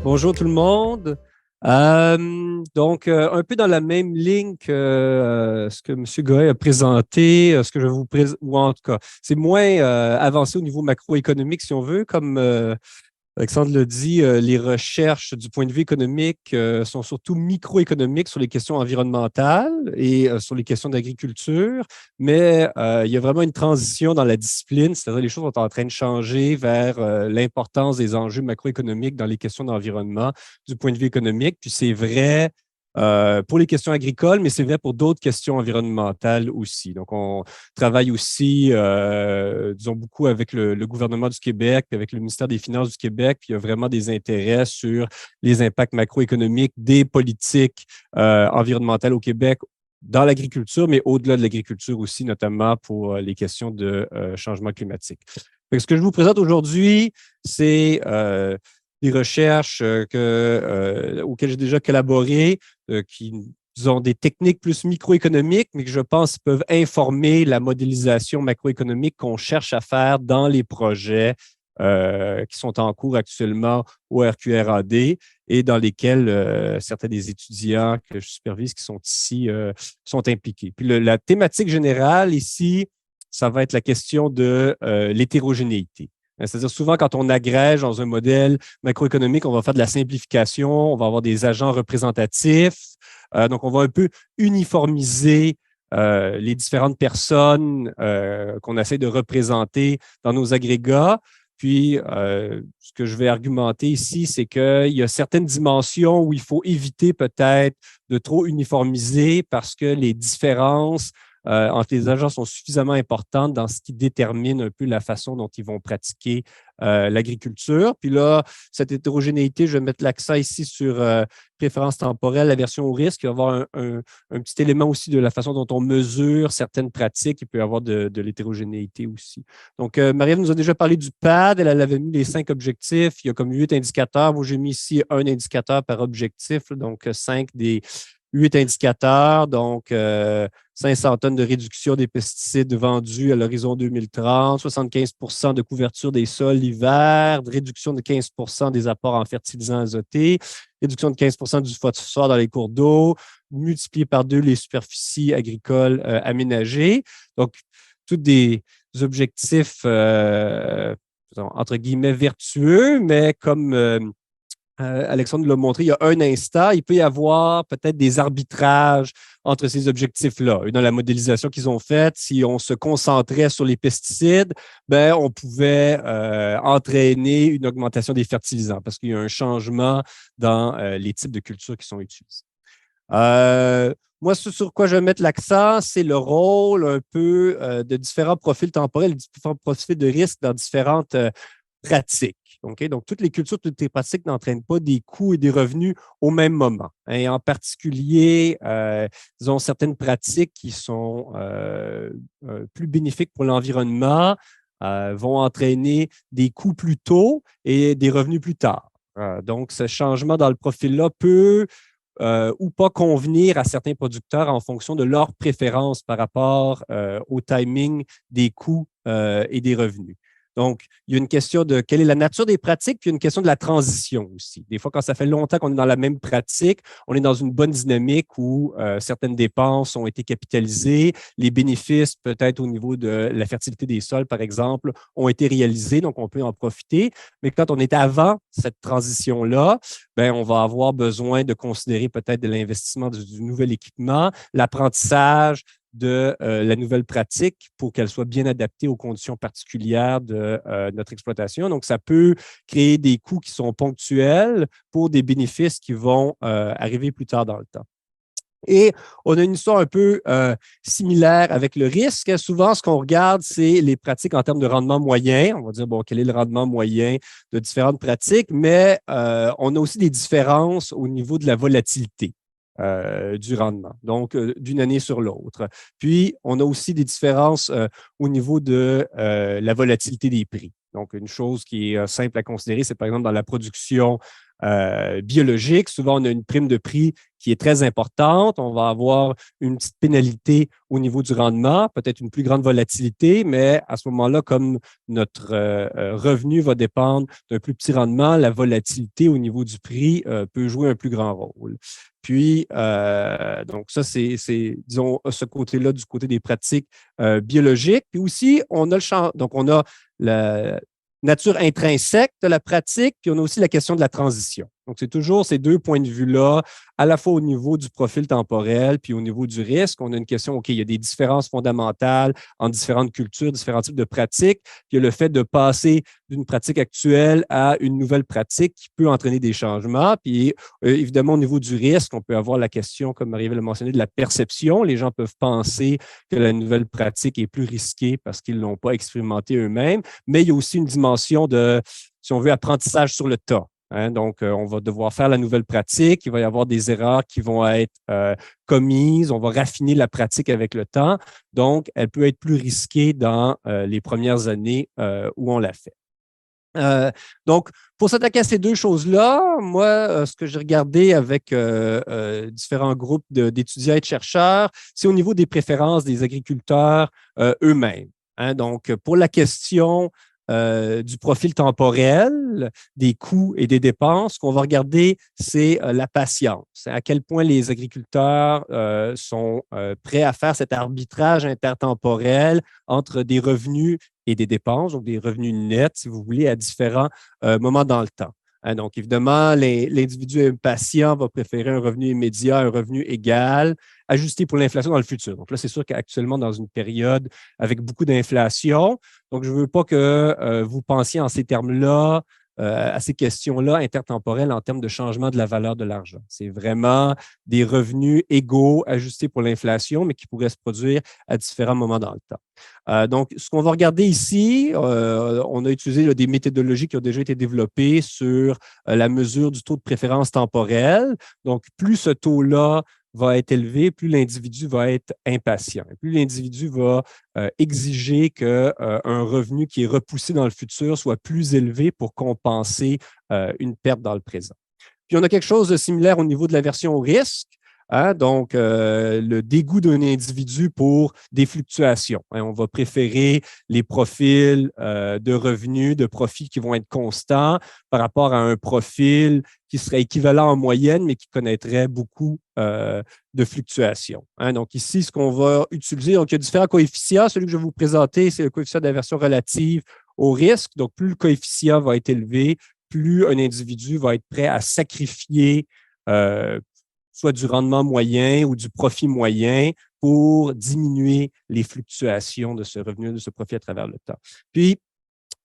Bonjour tout le monde. Un peu dans la même ligne que ce que M. Goët a présenté, ce que je vous présente, ou en tout cas, c'est moins avancé au niveau macroéconomique, si on veut, comme Alexandre l'a dit, les recherches du point de vue économique sont surtout microéconomiques sur les questions environnementales et sur les questions d'agriculture, mais il y a vraiment une transition dans la discipline, c'est-à-dire les choses sont en train de changer vers l'importance des enjeux macroéconomiques dans les questions d'environnement du point de vue économique. Puis c'est vrai pour les questions agricoles, mais c'est vrai pour d'autres questions environnementales aussi. Donc, on travaille aussi, disons, beaucoup avec le gouvernement du Québec, puis avec le ministère des Finances du Québec, puis il y a vraiment des intérêts sur les impacts macroéconomiques des politiques environnementales au Québec dans l'agriculture, mais au-delà de l'agriculture aussi, notamment pour les questions de changement climatique. Ce que je vous présente aujourd'hui, c'est des recherches auxquelles j'ai déjà collaboré, qui ont des techniques plus microéconomiques, mais que je pense peuvent informer la modélisation macroéconomique qu'on cherche à faire dans les projets qui sont en cours actuellement au RQRAD et dans lesquels certains des étudiants que je supervise qui sont ici sont impliqués. Puis la thématique générale ici, ça va être la question de l'hétérogénéité. C'est-à-dire souvent quand on agrège dans un modèle macroéconomique, on va faire de la simplification, on va avoir des agents représentatifs. Donc, on va un peu uniformiser les différentes personnes qu'on essaie de représenter dans nos agrégats. Puis, ce que je vais argumenter ici, c'est qu'il y a certaines dimensions où il faut éviter peut-être de trop uniformiser parce que les différences entre les agents sont suffisamment importantes dans ce qui détermine un peu la façon dont ils vont pratiquer l'agriculture. Puis là, cette hétérogénéité, je vais mettre l'accent ici sur préférence temporelle, aversion au risque. Il va y avoir un petit élément aussi de la façon dont on mesure certaines pratiques. Il peut y avoir de l'hétérogénéité aussi. Donc, Marie-Ève nous a déjà parlé du PAD. Elle avait mis les 5 objectifs. Il y a comme 8 indicateurs. Moi, j'ai mis ici un indicateur par objectif, donc 5 des 8 indicateurs. Donc, 500 tonnes de réduction des pesticides vendus à l'horizon 2030, 75 de couverture des sols l'hiver, réduction de 15 des apports en fertilisants azotés, réduction de 15 du phosphore dans les cours d'eau, multiplié par 2 les superficies agricoles aménagées. Donc, tous des objectifs, entre guillemets, vertueux, mais comme Alexandre l'a montré, il y a un instant, il peut y avoir peut-être des arbitrages entre ces objectifs-là. Dans la modélisation qu'ils ont faite, si on se concentrait sur les pesticides, ben, on pouvait entraîner une augmentation des fertilisants parce qu'il y a un changement dans les types de cultures qui sont utilisés. Moi, ce sur quoi je vais mettre l'accent, c'est le rôle un peu de différents profils temporels, différents profils de risque dans différentes pratiques. Okay? Donc, toutes les cultures, toutes les pratiques n'entraînent pas des coûts et des revenus au même moment. Et en particulier, disons, certaines pratiques qui sont plus bénéfiques pour l'environnement vont entraîner des coûts plus tôt et des revenus plus tard. Donc, ce changement dans le profil-là peut ou pas convenir à certains producteurs en fonction de leurs préférences par rapport au timing des coûts et des revenus. Donc, il y a une question de quelle est la nature des pratiques, puis il y a une question de la transition aussi. Des fois, quand ça fait longtemps qu'on est dans la même pratique, on est dans une bonne dynamique où certaines dépenses ont été capitalisées, les bénéfices, peut-être au niveau de la fertilité des sols, par exemple, ont été réalisés, donc on peut en profiter. Mais quand on est avant cette transition-là, ben, on va avoir besoin de considérer peut-être de l'investissement du nouvel équipement, l'apprentissage, de la nouvelle pratique pour qu'elle soit bien adaptée aux conditions particulières de notre exploitation. Donc, ça peut créer des coûts qui sont ponctuels pour des bénéfices qui vont arriver plus tard dans le temps. Et on a une histoire un peu similaire avec le risque. Souvent, ce qu'on regarde, c'est les pratiques en termes de rendement moyen. On va dire, bon, quel est le rendement moyen de différentes pratiques, mais on a aussi des différences au niveau de la volatilité. Du rendement, donc d'une année sur l'autre. Puis, on a aussi des différences au niveau de la volatilité des prix. Donc, une chose qui est simple à considérer, c'est par exemple dans la production biologique, souvent on a une prime de prix qui est très importante. On va avoir une petite pénalité au niveau du rendement, peut-être une plus grande volatilité, mais à ce moment-là, comme notre revenu va dépendre d'un plus petit rendement, la volatilité au niveau du prix peut jouer un plus grand rôle. Puis, donc ça, c'est, disons, ce côté-là du côté des pratiques biologiques. Puis aussi, on a le champ, donc on a la nature intrinsèque de la pratique, puis on a aussi la question de la transition. Donc, c'est toujours ces deux points de vue-là, à la fois au niveau du profil temporel, puis au niveau du risque. On a une question, OK, il y a des différences fondamentales en différentes cultures, différents types de pratiques, puis il y a le fait de passer d'une pratique actuelle à une nouvelle pratique qui peut entraîner des changements. Puis, évidemment, au niveau du risque, on peut avoir la question, comme Marie-Ève l'a mentionné, de la perception. Les gens peuvent penser que la nouvelle pratique est plus risquée parce qu'ils ne l'ont pas expérimenté eux-mêmes, mais il y a aussi une dimension de, si on veut, apprentissage sur le tas. Hein, donc, on va devoir faire la nouvelle pratique. Il va y avoir des erreurs qui vont être commises. On va raffiner la pratique avec le temps. Donc, elle peut être plus risquée dans les premières années où on la fait. Donc, pour s'attaquer à ces deux choses-là, moi, ce que j'ai regardé avec différents groupes d'étudiants et de chercheurs, c'est au niveau des préférences des agriculteurs eux-mêmes. Hein, donc, pour la question du profil temporel, des coûts et des dépenses, ce qu'on va regarder, c'est la patience. À quel point les agriculteurs sont prêts à faire cet arbitrage intertemporel entre des revenus et des dépenses, donc des revenus nets, si vous voulez, à différents moments dans le temps. Hein, donc, évidemment, l'individu impatient va préférer un revenu immédiat, un revenu égal, ajusté pour l'inflation dans le futur. Donc là, c'est sûr qu'actuellement, dans une période avec beaucoup d'inflation, donc je ne veux pas que vous pensiez en ces termes-là, à ces questions-là intertemporelles en termes de changement de la valeur de l'argent. C'est vraiment des revenus égaux, ajustés pour l'inflation, mais qui pourraient se produire à différents moments dans le temps. Donc, ce qu'on va regarder ici, on a utilisé là, des méthodologies qui ont déjà été développées sur la mesure du taux de préférence temporelle. Donc, plus ce taux-là va être élevé, plus l'individu va être impatient. Plus l'individu va exiger qu'un revenu qui est repoussé dans le futur soit plus élevé pour compenser une perte dans le présent. Puis, on a quelque chose de similaire au niveau de l'aversion au risque. Hein, donc, le dégoût d'un individu pour des fluctuations. Hein, on va préférer les profils de revenus, de profits qui vont être constants par rapport à un profil qui serait équivalent en moyenne, mais qui connaîtrait beaucoup de fluctuations. Hein, donc, ici, ce qu'on va utiliser, donc il y a différents coefficients. Celui que je vais vous présenter, c'est le coefficient d'aversion relative au risque. Donc, plus le coefficient va être élevé, plus un individu va être prêt à sacrifier soit du rendement moyen ou du profit moyen pour diminuer les fluctuations de ce revenu, de ce profit à travers le temps. Puis,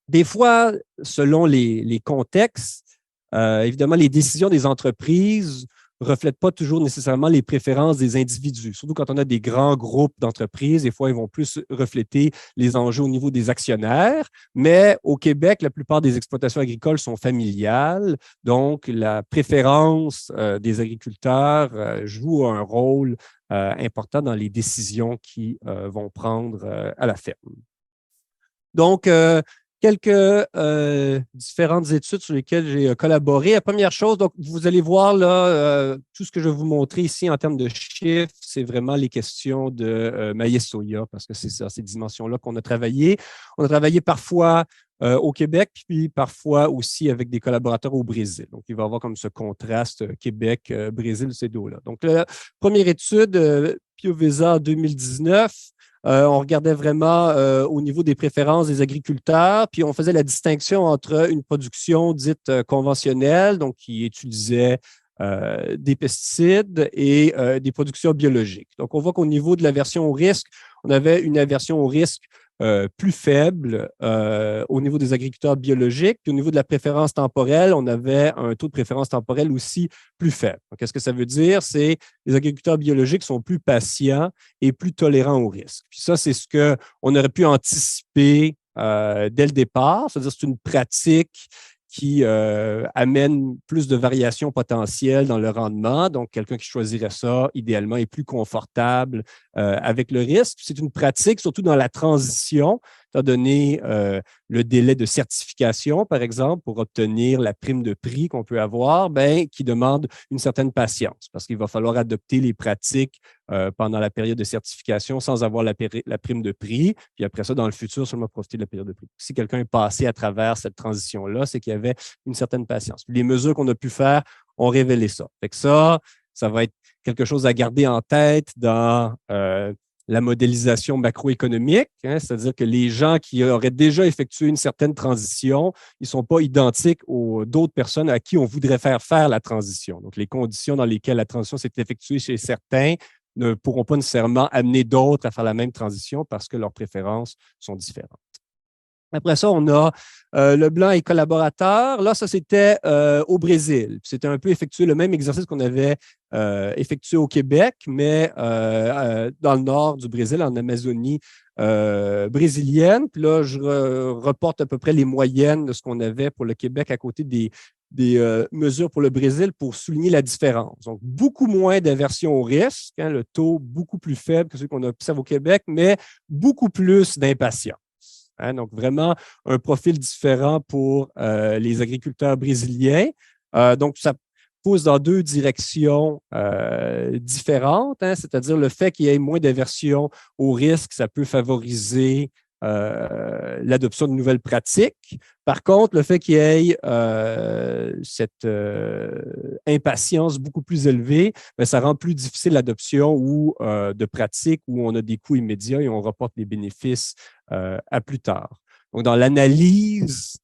des fois, selon les contextes, évidemment, les décisions des entreprises ne reflètent pas toujours nécessairement les préférences des individus. Surtout quand on a des grands groupes d'entreprises, des fois, ils vont plus refléter les enjeux au niveau des actionnaires. Mais au Québec, la plupart des exploitations agricoles sont familiales. Donc, la préférence des agriculteurs joue un rôle important dans les décisions qu'ils vont prendre à la ferme. Donc, quelques différentes études sur lesquelles j'ai collaboré. La première chose, donc, vous allez voir là, tout ce que je vais vous montrer ici en termes de chiffres, c'est vraiment les questions de maïs-soya, parce que c'est ça, ces dimensions-là qu'on a travaillé. On a travaillé parfois au Québec, puis parfois aussi avec des collaborateurs au Brésil. Donc, il va y avoir comme ce contraste Québec-Brésil, ces deux-là. Donc, la première étude, PIOVESA en 2019, on regardait vraiment au niveau des préférences des agriculteurs, puis on faisait la distinction entre une production dite conventionnelle, donc qui utilisait des pesticides et des productions biologiques. Donc, on voit qu'au niveau de l'aversion au risque, on avait une aversion au risque plus faible au niveau des agriculteurs biologiques. Puis au niveau de la préférence temporelle, on avait un taux de préférence temporelle aussi plus faible. Qu'est-ce que ça veut dire? C'est que les agriculteurs biologiques sont plus patients et plus tolérants au risque. Puis ça, c'est ce qu'on aurait pu anticiper dès le départ. C'est-à-dire que c'est une pratique qui amène plus de variations potentielles dans le rendement. Donc, quelqu'un qui choisirait ça, idéalement, est plus confortable avec le risque. C'est une pratique, surtout dans la transition, étant donné le délai de certification, par exemple, pour obtenir la prime de prix qu'on peut avoir, ben, qui demande une certaine patience parce qu'il va falloir adopter les pratiques pendant la période de certification sans avoir la prime de prix, puis après ça, dans le futur, seulement profiter de la période de prix. Si quelqu'un est passé à travers cette transition-là, c'est qu'il y avait une certaine patience. Puis les mesures qu'on a pu faire ont révélé ça. Fait que ça va être quelque chose à garder en tête dans la modélisation macroéconomique, hein, c'est-à-dire que les gens qui auraient déjà effectué une certaine transition, ils ne sont pas identiques aux d'autres personnes à qui on voudrait faire la transition. Donc, les conditions dans lesquelles la transition s'est effectuée chez certains ne pourront pas nécessairement amener d'autres à faire la même transition parce que leurs préférences sont différentes. Après ça, on a Leblanc et collaborateurs. Là, ça, c'était au Brésil. C'était un peu effectué le même exercice qu'on avait effectué au Québec, mais dans le nord du Brésil, en Amazonie brésilienne. Puis là, je reporte à peu près les moyennes de ce qu'on avait pour le Québec à côté des mesures pour le Brésil pour souligner la différence. Donc, beaucoup moins d'aversion au risque, hein, le taux beaucoup plus faible que celui qu'on observe au Québec, mais beaucoup plus d'impatience. Hein, donc, vraiment un profil différent pour les agriculteurs brésiliens. Donc, ça pousse dans deux directions différentes, hein, c'est-à-dire le fait qu'il y ait moins d'aversion au risque, ça peut favoriser l'adoption de nouvelles pratiques. Par contre, le fait qu'il y ait cette impatience beaucoup plus élevée, bien, ça rend plus difficile l'adoption de pratiques où on a des coûts immédiats et on reporte les bénéfices à plus tard. Donc, dans l'analyse,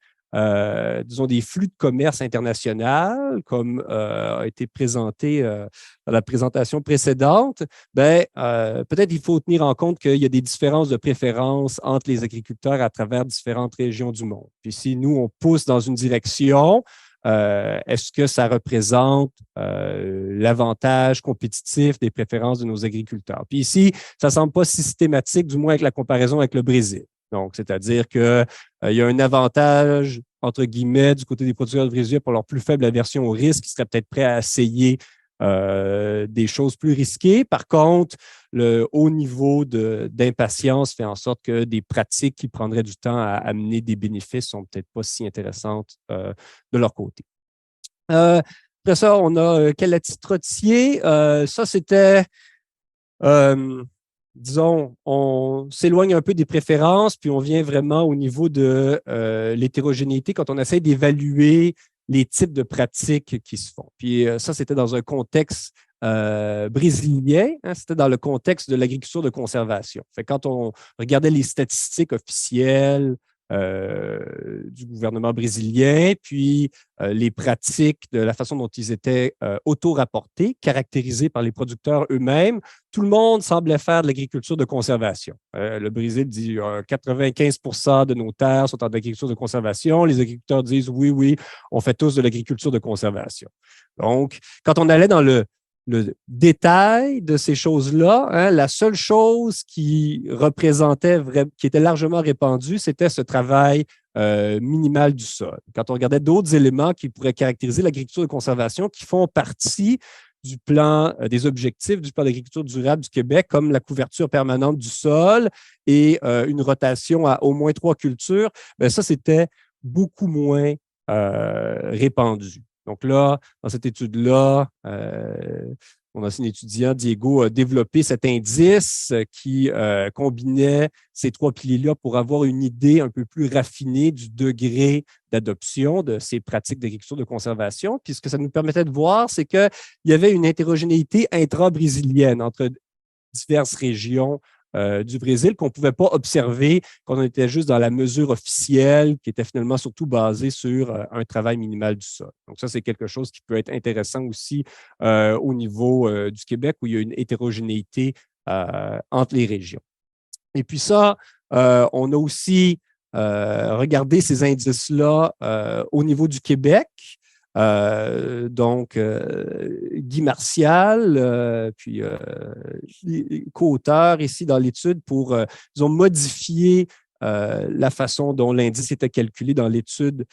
disons, des flux de commerce international, comme a été présenté dans la présentation précédente, ben, peut-être il faut tenir en compte qu'il y a des différences de préférence entre les agriculteurs à travers différentes régions du monde. Puis si nous, on pousse dans une direction, est-ce que ça représente l'avantage compétitif des préférences de nos agriculteurs? Puis ici, ça ne semble pas systématique, du moins avec la comparaison avec le Brésil. Donc, c'est-à-dire qu'il y a un avantage, entre guillemets, du côté des producteurs brésiliens pour leur plus faible aversion au risque, qui seraient peut-être prêts à essayer des choses plus risquées. Par contre, le haut niveau d'impatience fait en sorte que des pratiques qui prendraient du temps à amener des bénéfices ne sont peut-être pas si intéressantes de leur côté. Après ça, on a Calati Trottier. Ça, c'était disons, on s'éloigne un peu des préférences, puis on vient vraiment au niveau de l'hétérogénéité quand on essaie d'évaluer les types de pratiques qui se font. Puis ça, c'était dans un contexte brésilien, hein, c'était dans le contexte de l'agriculture de conservation. Fait, quand on regardait les statistiques officielles du gouvernement brésilien, puis les pratiques de la façon dont ils étaient auto-rapportés, caractérisés par les producteurs eux-mêmes, tout le monde semblait faire de l'agriculture de conservation. Le Brésil dit 95% de nos terres sont en agriculture de conservation. Les agriculteurs disent oui, on fait tous de l'agriculture de conservation. Donc, quand on allait dans le détail de ces choses-là, hein, la seule chose qui représentait, qui était largement répandue, c'était ce travail minimal du sol. Quand on regardait d'autres éléments qui pourraient caractériser l'agriculture de conservation, qui font partie du plan des objectifs du plan d'agriculture durable du Québec, comme la couverture permanente du sol et une rotation à au moins 3 cultures, bien, ça, c'était beaucoup moins répandu. Donc là, dans cette étude-là, mon ancien étudiant, Diego, a développé cet indice qui combinait ces 3 piliers-là pour avoir une idée un peu plus raffinée du degré d'adoption de ces pratiques d'agriculture de conservation. Puis ce que ça nous permettait de voir, c'est qu'il y avait une hétérogénéité intra-brésilienne entre diverses régions du Brésil qu'on ne pouvait pas observer quand on était juste dans la mesure officielle qui était finalement surtout basée sur un travail minimal du sol. Donc ça, c'est quelque chose qui peut être intéressant aussi au niveau du Québec où il y a une hétérogénéité entre les régions. Et puis ça, on a aussi regardé ces indices-là au niveau du Québec. Donc, Guy Martial, puis co-auteur ici dans l'étude pour, ils ont modifié la façon dont l'indice était calculé dans l'étude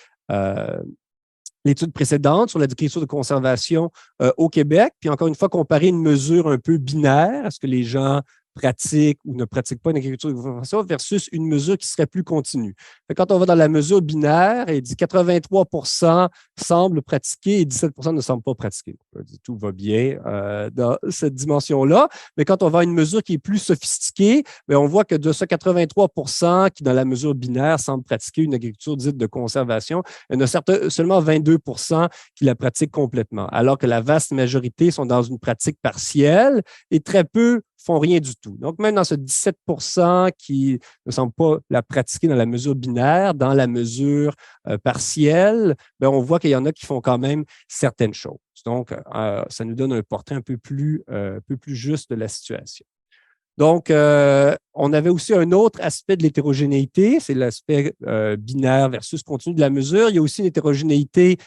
précédente sur l'agriculture de conservation au Québec. Puis encore une fois, comparer une mesure un peu binaire, est-ce que les gens pratique ou ne pratique pas une agriculture de conservation versus une mesure qui serait plus continue. Quand on va dans la mesure binaire, il dit 83 semblent pratiquer et 17 ne semblent pas pratiquer. Tout va bien dans cette dimension-là. Mais quand on va à une mesure qui est plus sophistiquée, bien, on voit que de ce 83 qui, dans la mesure binaire, semblent pratiquer une agriculture dite de conservation, il y en a seulement 22 qui la pratiquent complètement, alors que la vaste majorité sont dans une pratique partielle et très peu font rien du tout. Donc, même dans ce 17 qui ne semblent pas la pratiquer dans la mesure binaire, dans la mesure partielle, bien, on voit qu'il y en a qui font quand même certaines choses. Donc, ça nous donne un portrait un peu plus juste de la situation. Donc, on avait aussi un autre aspect de l'hétérogénéité, c'est l'aspect binaire versus continu de la mesure. Il y a aussi une hétérogénéité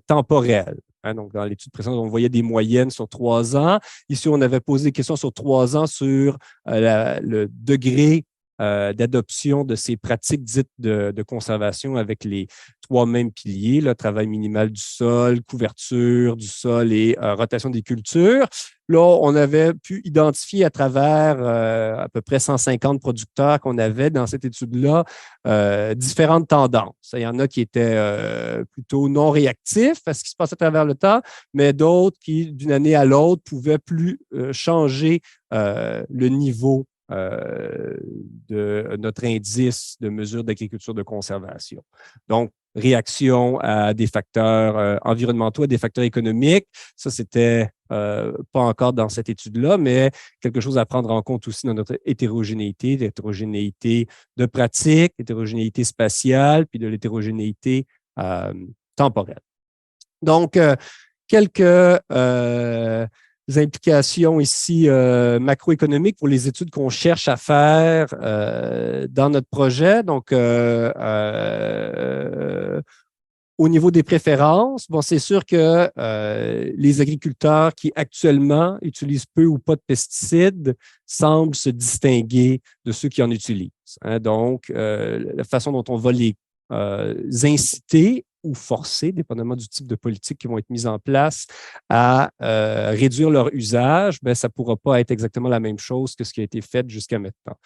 temporelle. Hein, donc, dans l'étude précédente, on voyait des moyennes sur 3 ans. Ici, on avait posé des questions sur 3 ans sur le degré d'adoption de ces pratiques dites de conservation avec les 3 mêmes piliers, le travail minimal du sol, couverture du sol et rotation des cultures. Là, on avait pu identifier à travers à peu près 150 producteurs qu'on avait dans cette étude-là différentes tendances. Il y en a qui étaient plutôt non réactifs à ce qui se passe à travers le temps, mais d'autres qui, d'une année à l'autre, pouvaient plus changer le niveau de notre indice de mesure d'agriculture de conservation. Donc, réaction à des facteurs environnementaux, à des facteurs économiques. Ça, c'était pas encore dans cette étude-là, mais quelque chose à prendre en compte aussi dans notre hétérogénéité, l'hétérogénéité de pratique, l'hétérogénéité spatiale, puis de l'hétérogénéité temporelle. Donc, quelques implications ici macroéconomiques pour les études qu'on cherche à faire dans notre projet. Donc, au niveau des préférences, bon, c'est sûr que les agriculteurs qui actuellement utilisent peu ou pas de pesticides semblent se distinguer de ceux qui en utilisent. Hein. Donc, la façon dont on va les inciter ou forcer, dépendamment du type de politique qui vont être mises en place, à réduire leur usage, bien, ça ne pourra pas être exactement la même chose que ce qui a été fait jusqu'à maintenant.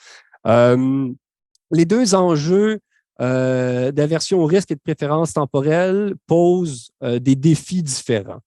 Les deux enjeux d'aversion au risque et de préférence temporelle posent des défis différents.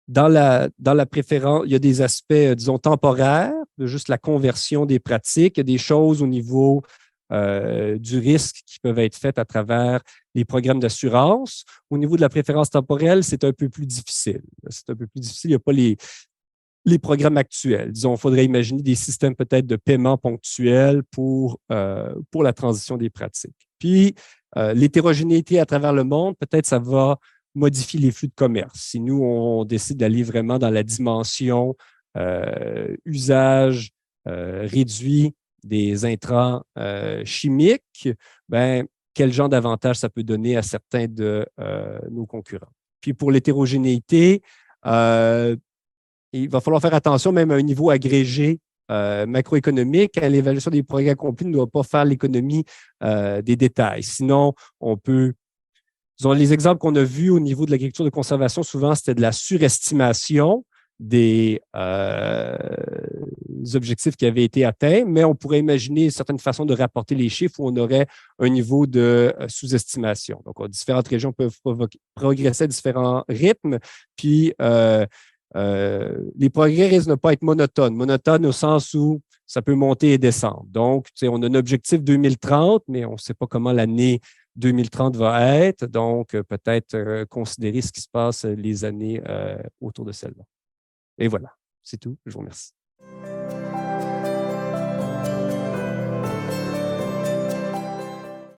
Dans la préférence, il y a des aspects, disons, temporaires, de juste la conversion des pratiques. Il y a des choses au niveau du risque qui peuvent être faites à travers les programmes d'assurance. Au niveau de la préférence temporelle, c'est un peu plus difficile. C'est un peu plus difficile. Il n'y a pas les programmes actuels. Disons, il faudrait imaginer des systèmes peut-être de paiement ponctuel pour la transition des pratiques. Puis, l'hétérogénéité à travers le monde, peut-être ça va modifier les flux de commerce. Si nous, on décide d'aller vraiment dans la dimension usage réduit des intrants chimiques, ben, quel genre d'avantage ça peut donner à certains de nos concurrents. Puis pour l'hétérogénéité, il va falloir faire attention même à un niveau agrégé macroéconomique. L'évaluation des progrès accomplis ne doit pas faire l'économie des détails. Sinon, on peut... Disons, les exemples qu'on a vus au niveau de l'agriculture de conservation, souvent, c'était de la surestimation des objectifs qui avaient été atteints, mais on pourrait imaginer certaines façons de rapporter les chiffres où on aurait un niveau de sous-estimation. Donc, différentes régions peuvent progresser à différents rythmes, puis les progrès risquent de ne pas être monotones. Monotones au sens où ça peut monter et descendre. Donc, on a un objectif 2030, mais on ne sait pas comment l'année 2030 va être. Donc, peut-être considérer ce qui se passe les années autour de celle-là. Et voilà, c'est tout. Je vous remercie.